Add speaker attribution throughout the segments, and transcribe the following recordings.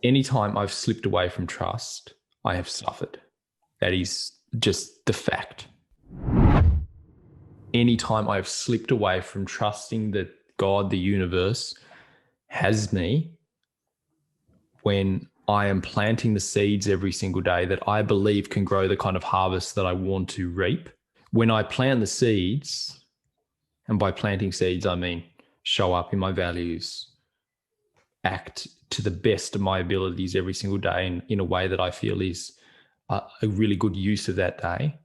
Speaker 1: Anytime I've slipped away from trust, I have suffered. That is just the fact. Anytime I've slipped away from trusting that God, the universe, has me, when I am planting the seeds every single day that I believe can grow the kind of harvest that I want to reap, when I plant the seeds, and by planting seeds, I mean show up in my values, act to the best of my abilities every single day and in a way that I feel is a really good use of that day.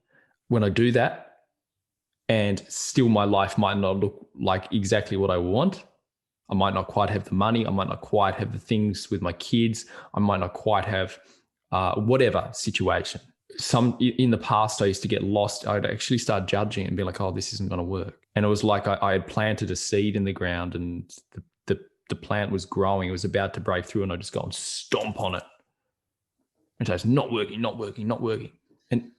Speaker 1: When I do that, and still my life might not look like exactly what I want, I might not quite have the money, I might not quite have the things with my kids, I might not quite have whatever situation. In the past, I used to get lost. I'd actually start judging and be like, oh, this isn't going to work. And it was like I had planted a seed in the ground and the plant was growing. It was about to break through and I just go and stomp on it. And so it's not working, not working, not working. And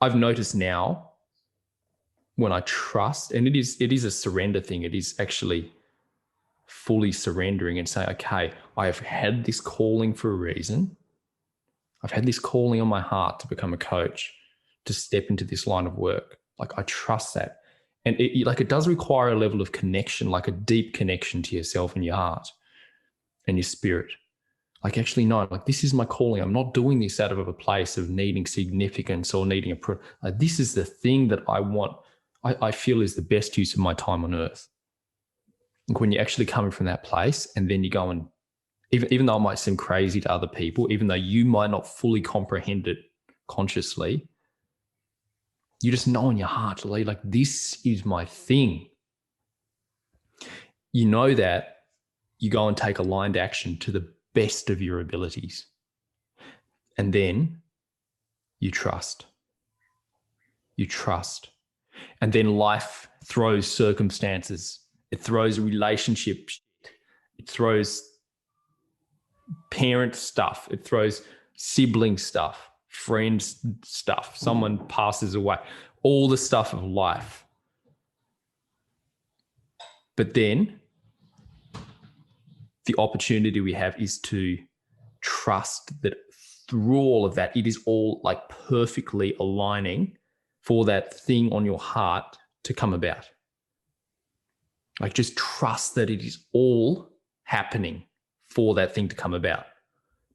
Speaker 1: I've noticed now when I trust, and it is a surrender thing. It is actually fully surrendering and saying, okay, I have had this calling for a reason. I've had this calling on my heart to become a coach, to step into this line of work. Like I trust that. And it does require a level of connection, like a deep connection to yourself and your heart and your spirit. Like actually, no, like this is my calling. I'm not doing this out of a place of needing significance or needing this is the thing that I want. I feel is the best use of my time on earth. And when you're actually coming from that place and then you go and even though it might seem crazy to other people, even though you might not fully comprehend it consciously, you just know in your heart, like this is my thing. You know that you go and take aligned action to the best of your abilities. And then you trust. You trust. And then life throws circumstances. It throws relationships. It throws parent stuff. It throws sibling stuff, friends stuff. Someone passes away. All the stuff of life. But then the opportunity we have is to trust that through all of that, it is all like perfectly aligning for that thing on your heart to come about. Like just trust that it is all happening for that thing to come about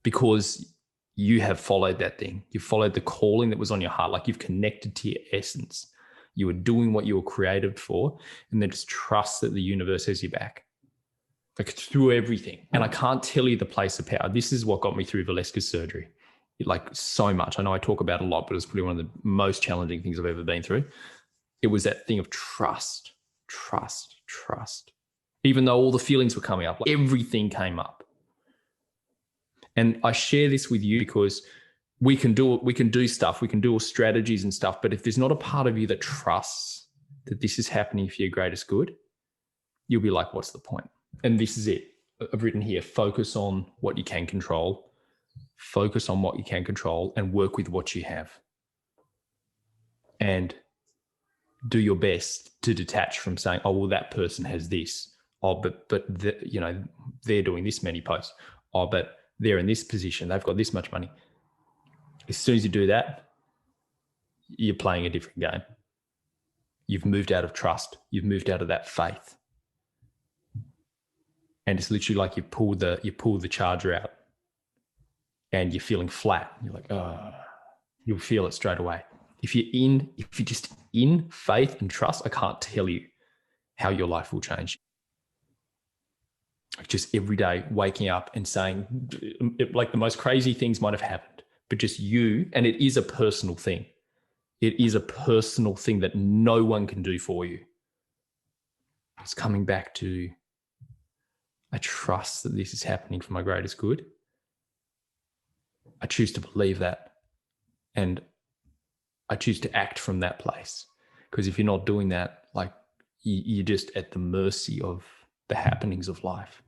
Speaker 1: because you have followed that thing. You've followed the calling that was on your heart. Like you've connected to your essence. You were doing what you were created for, and then just trust that the universe has your back. Like through everything. And I can't tell you the place of power. This is what got me through Valeska's surgery. Like so much. I know I talk about it a lot, but it's probably one of the most challenging things I've ever been through. It was that thing of trust. Even though all the feelings were coming up, like everything came up. And I share this with you because we can do stuff, we can do all strategies and stuff, but if there's not a part of you that trusts that this is happening for your greatest good, you'll be like, what's the point? And this is it. I've written here, focus on what you can control, focus on what you can control and work with what you have. And do your best to detach from saying, oh, well, that person has this. Oh, but they're doing this many posts. Oh, but they're in this position. They've got this much money. As soon as you do that, you're playing a different game. You've moved out of trust. You've moved out of that faith. And it's literally like you pull the charger out and you're feeling flat. You're like, oh, you'll feel it straight away. If you're just in faith and trust, I can't tell you how your life will change. Just every day waking up and saying, like the most crazy things might have happened, but just you, and it is a personal thing. It is a personal thing that no one can do for you. It's coming back to, I trust that this is happening for my greatest good. I choose to believe that. And I choose to act from that place. Because if you're not doing that, like you're just at the mercy of the happenings of life.